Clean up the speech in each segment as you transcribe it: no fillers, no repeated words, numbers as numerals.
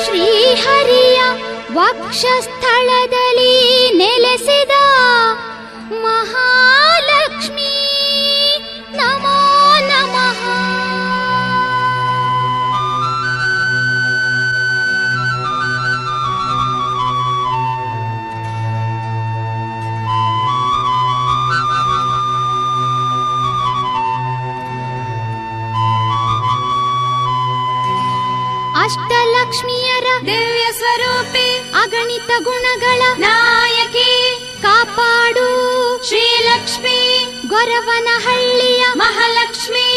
ಶ್ರೀಹರಿಯ ವಕ್ಷಸ್ಥಳದಲ್ಲಿ ನೆಲೆಸಿದ ಮಹಾಲಕ್ಷ್ಮೀ ನಮೋ ನಮಃ. ಅಷ್ಟಲಕ್ಷ್ಮಿಯರ ದಿವ್ಯ ಸ್ವರೂಪಿ ಅಗಣಿತ ಗುಣಗಳ ನಾಯಕಿ ಕಾಪಾಡು ಶ್ರೀಲಕ್ಷ್ಮಿ ಗೊರವನಹಳ್ಳಿಯ ಮಹಾಲಕ್ಷ್ಮಿ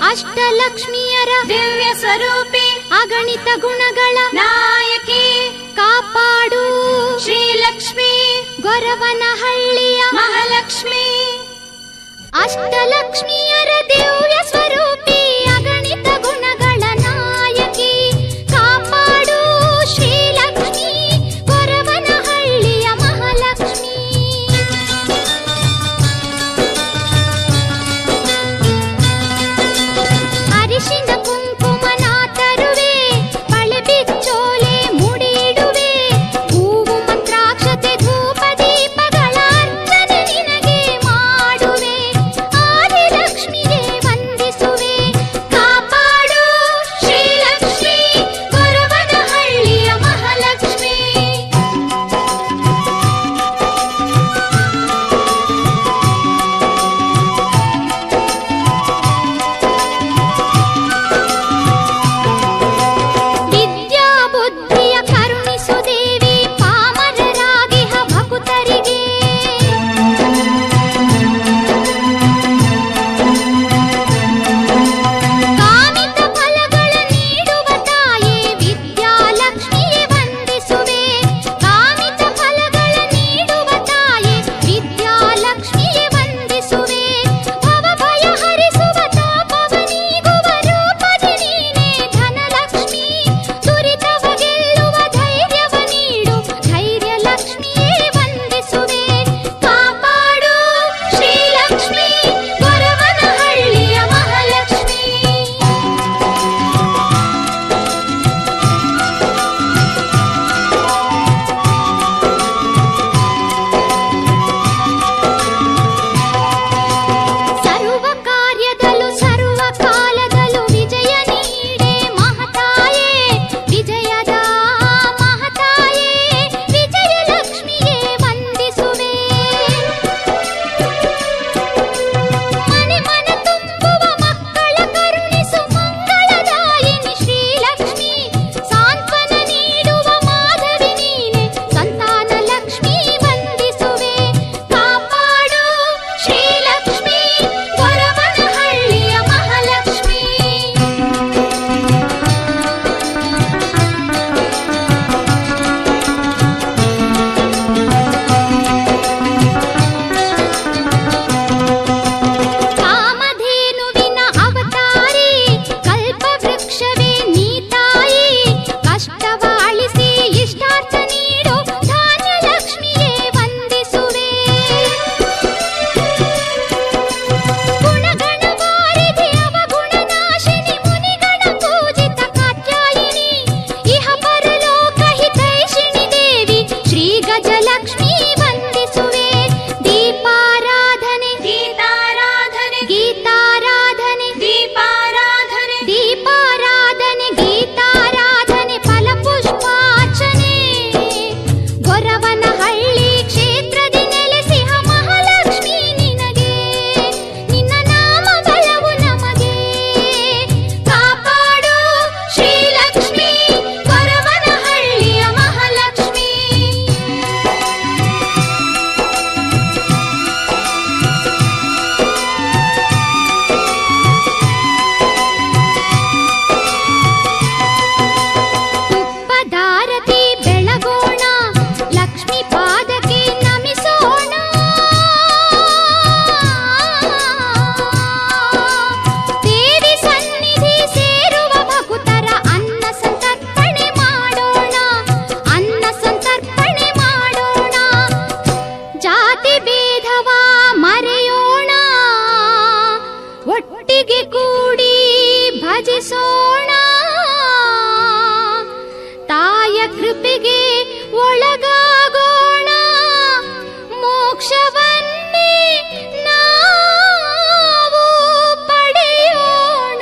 ಅಷ್ಟಲಕ್ಷ್ಮಿಯರ ದಿವ್ಯ ಸ್ವರೂಪಿ ಅಗಣಿತ ಗುಣಗಳ ನಾಯಕಿ ಕಾಪಾಡು ಶ್ರೀಲಕ್ಷ್ಮಿ ಗೊರವನಹಳ್ಳಿಯ ಮಹಾಲಕ್ಷ್ಮಿ ಅಷ್ಟಲಕ್ಷ್ಮಿಯರ ದಿವ್ಯ ಸ್ವರೂಪಿ ಅಗಣಿತ ಗುಣಗಳ ನಾಯಕಿ ಕಾಪಾಡು ಶ್ರೀಲಕ್ಷ್ಮಿ ಗೊರವನಹಳ್ಳಿಯ ಮಹಾಲಕ್ಷ್ಮಿ. ಅರಿಶಿನ ಕುಂಕುಮನ ತರುವೆ ಬಳೆ ಬಿಚ್ಚೋಲೆ ಮುಡಿಡುವೆ ಹೂವು ಮಂತ್ರಾಕ್ಷತೆ ಧೂಪ ದೀಪಗಳ ಅರ್ಚನೆ ನಿನಗೆ ಮಾಡುವೆ ಆದಿಲಕ್ಷ್ಮಿಗೆ ವಂದಿಸುವೆ ಕೃಪೆಗೆ ಒಳಗಾಗೋಣ, ಮೋಕ್ಷವನ್ನೇ ನಾವು ಪಡೆಯೋಣ.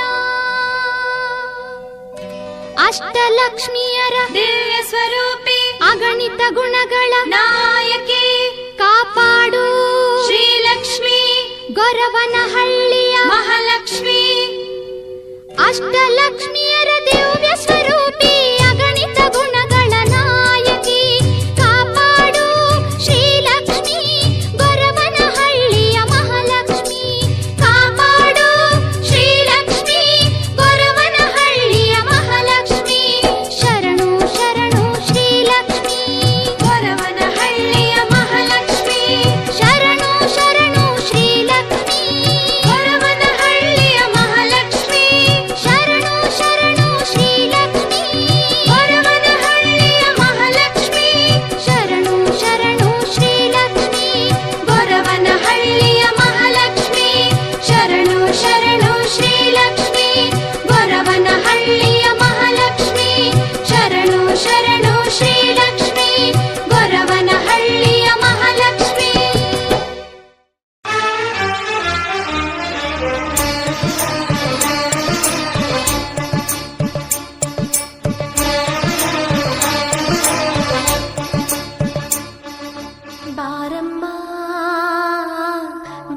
ಅಷ್ಟಲಕ್ಷ್ಮಿಯರ ದಿವ್ಯ ಸ್ವರೂಪಿ ಅಗಣಿತ ಗುಣಗಳ ನಾಯಕಿ ಕಾಪಾಡು ಶ್ರೀಲಕ್ಷ್ಮಿ ಗೊರವನಹಳ್ಳಿಯ ಮಹಾಲಕ್ಷ್ಮಿ. ಅಷ್ಟಲಕ್ಷ್ಮಿಯರ ದಿವ್ಯ ಸ್ವರೂಪಿ ಅಗಣಿತ ಗುಣಗಳ ನಾಯಕಿ ಕಾಪಾಡು ಶ್ರೀಲಕ್ಷ್ಮಿ ಗೊರವನಹಳ್ಳಿಯ ಮಹಾಲಕ್ಷ್ಮಿ. ಕಾಪಾಡು ಶ್ರೀಲಕ್ಷ್ಮಿ ಗೊರವನಹಳ್ಳಿಯ ಮಹಾಲಕ್ಷ್ಮಿ. ಶರಣು ಶರಣು ಶ್ರೀಲಕ್ಷ್ಮಿ ಗೊರವನಹಳ್ಳಿಯ ಮಹಾಲಕ್ಷ್ಮಿ. ಶರಣು ಶರಣು ಶ್ರೀಲಕ್ಷ್ಮಿ ಗೊರವನಹಳ್ಳಿಯ ಮಹಾಲಕ್ಷ್ಮಿ. ಶರಣು ಶರಣು ಶ್ರೀಲಕ್ಷ್ಮಿ ಗೊರವನಹಳ್ಳಿಯ ಮಹಾಲಕ್ಷ್ಮಿ. ಶರಣು ಶರಣು ಶ್ರೀಲಕ್ಷ್ಮಿ ಗೊರವನಹಳ್ಳಿಯ ಮಹಾಲಕ್ಷ್ಮಿ. ಶರಣು ಶರಣು ಶ್ರೀಲಕ್ಷ್ಮಿ ಗೊರವನಹಳ್ಳಿಯ ಮಹಾಲಕ್ಷ್ಮಿ. ಶರಣು ಶರಣು ಶ್ರೀಲಕ್ಷ್ಮಿ ಗೊರವನಹಳ್ಳಿಯ ಮಹಾಲಕ್ಷ್ಮಿ. ಬಾರಮ್ಮ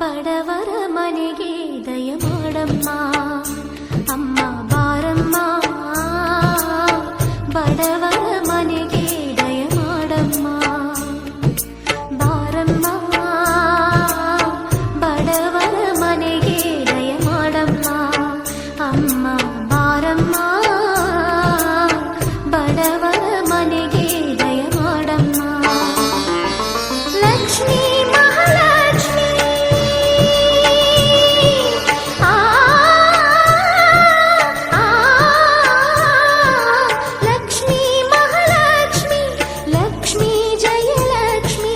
ಬಡವರ ಮನೆಗೆ ದಯ ಮಾಡಮ್ಮ, ಅಮ್ಮ ಬಾರಮ್ಮ ಬಡವರ ಮನೆಗೆ ದಯ ಮಾಡಮ್ಮ. ಬಾರಮ್ಮ ಬಡವರ ಮನೆಗೆ ದಯ ಮಾಡಮ್ಮ, ಅಮ್ಮ ಬಾರಮ್ಮ ಬಡವರ ಮನೆಗೆ ದಯ ಮಾಡಮ್ಮ. ಲಕ್ಷ್ಮೀ ಮಹಾಲಕ್ಷ್ಮಿ ಆ ಆ ಲಕ್ಷ್ಮೀ ಮಹಾಲಕ್ಷ್ಮಿ. ಲಕ್ಷ್ಮೀ ಜಯಲಕ್ಷ್ಮಿ.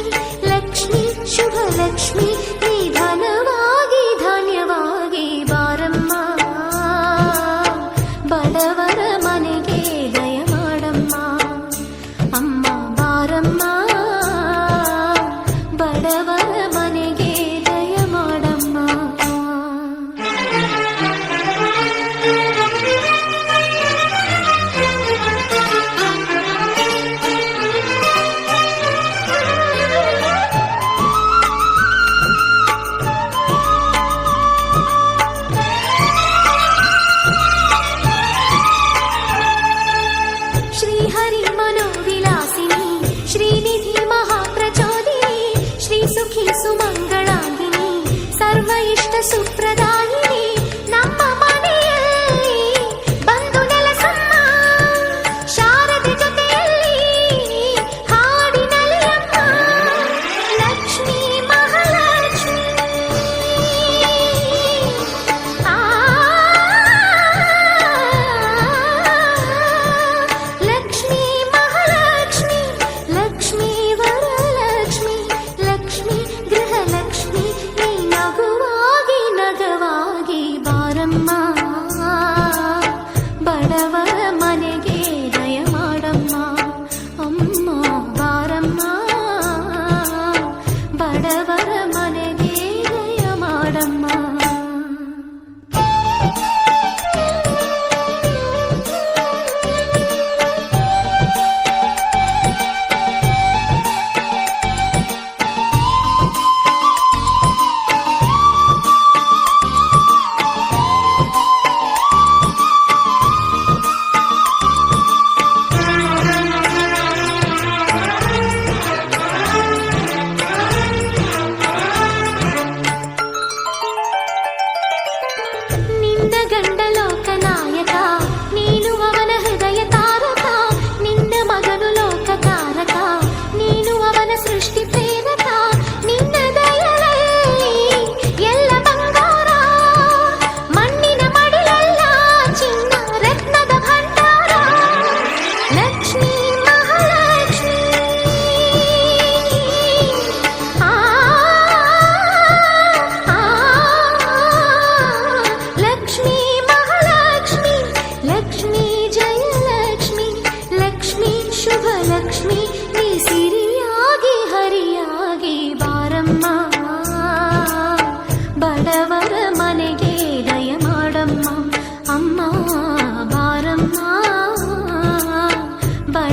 ಲಕ್ಷ್ಮೀ ಶುಭಲಕ್ಷ್ಮಿ ನಿಧನವಾಗಿ ಧಾನ್ಯವಾಗಿ ಬಾರಮ್ಮ ಬಡವರ ಮನೆಗೆ ದಯ ಮಾಡಮ್ಮ, ಅಮ್ಮ ಬಾರಮ್ಮ ಬಡವರ ಮನೆಗೆ ದಯ ಮಾಡಮ್ಮ. ಶ್ರೀಹರಿ ಮನೋವಿಲಾಸಿನಿ ಶ್ರೀನಿಧಿ ಮಹಾಪ್ರಚೋದಿನಿ ಶ್ರೀ ಸುಖಿ ಸುಮಂಗಳಾಂಗಿನಿ ಸರ್ವ ಇಷ್ಟ ಸುಪ್ರದಾಯಿನಿ ನಮ್ಮ ಮನೆಯಲ್ಲಿ ಬಂದು ನೆಲೆಸಮ್ಮ, ಶಾರದೆ ಜೊತೆಯಲ್ಲಿ ಹಾಡಿನಲ್ಲಿ ಅಮ್ಮ. ಲಕ್ಷ್ಮೀ ಮಹಾಲಕ್ಷ್ಮಿ ಆ ಲಕ್ಷ್ಮೀ ಮಹಾಲಕ್ಷ್ಮಿ. ಲಕ್ಷ್ಮೀ ವರಲಕ್ಷ್ಮಿ. ಲಕ್ಷ್ಮೀ ಗೃಹಲಕ್ಷ್ಮಿ ನೀ ನಗುವಾಗಿ ನಗವಾಗಿ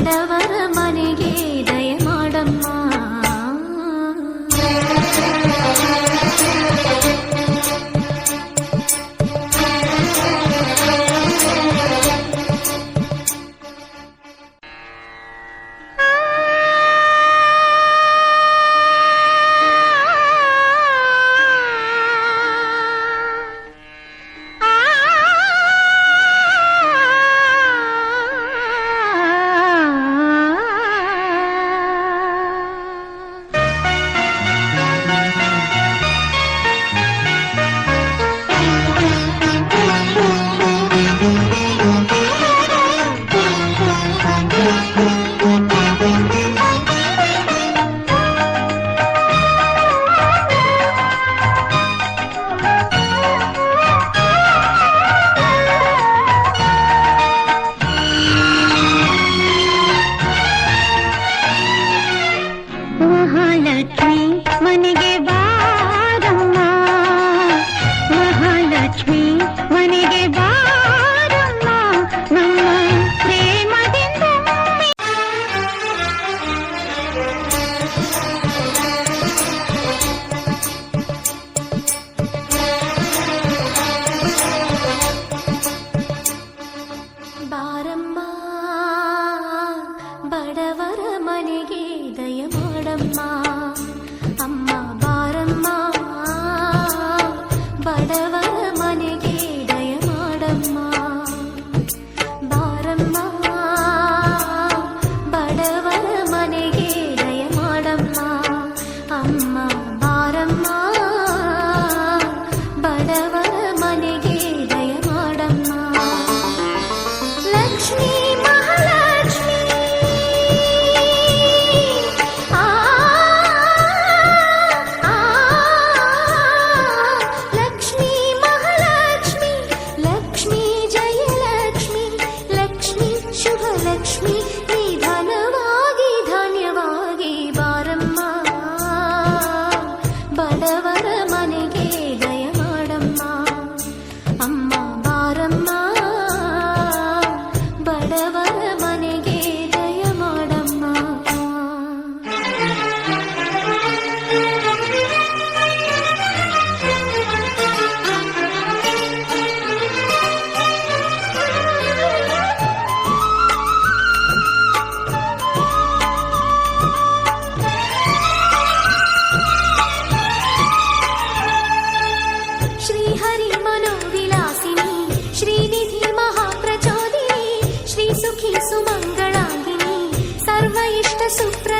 ಬಡವರ ಮನೆಗೆ ದಯ ಮಾಡಮ್ಮ. ಮಹಾಲಕ್ಷ್ಮಿ ಮನೆಗೆ ಬಾರಮ್ಮ, ಮಹಾಲಕ್ಷ್ಮಿ ಮನೆಗೆ ಬಾರಮ್ಮ, ನಮ್ಮ ಪ್ರೇಮದಿಂದ ಬಾರಮ್ಮ ಬಡವರ ಮನೆಗೆ ದಯ ಮಾಡಮ್ಮ. ಅಮ್ಮ ಬಾರಮ್ಮ ಬಡವರ ಮನೆಗೆ ದಯ ಮಾಡಮ್ಮ. ಬಾರಮ್ಮ ಬಡವರ ಮನೆಗೆ ದಯ ಮಾಡಮ್ಮ. ಅಮ್ಮ ಬಾರಮ್ಮ ಬಡವರ ಮನೆಗೆ ದಯ ಮಾಡಮ್ಮ. ಲಕ್ಷ್ಮೀ ಮಹಾಲಕ್ಷ್ಮಿ ಆ ಆ ಲಕ್ಷ್ಮೀ ಮಹಾಲಕ್ಷ್ಮಿ ಲಕ್ಷ್ಮೀ ಜಯಲಕ್ಷ್ಮಿ ಲಕ್ಷ್ಮೀ ಶುಭಲಕ್ಷ್ಮಿ ನಿಧನವಾಗಿ ಧಾನ್ಯವಾಗಿ ಬಾರಮ್ಮ ಬಡವರ ಮನೆಗೆ ದಯ ಮಾಡಮ್ಮ. ಅಮ್ಮ ಬಾರಮ್ಮ ಬಡವರ ಮನೆಗೆ ದಯ ಮಾಡಮ್ಮ. ಶ್ರೀಹರಿ ಮನೋವಿಲಾಸಿನಿ ಶ್ರೀನಿಧಿ ಮಹಾಪ್ರಚೋದಿನಿ ಶ್ರೀ ಸುಖಿ ಸುಮಂಗಳಾಂಗಿನಿ ಸರ್ವ ಇಷ್ಟ ಸುಪ್ರ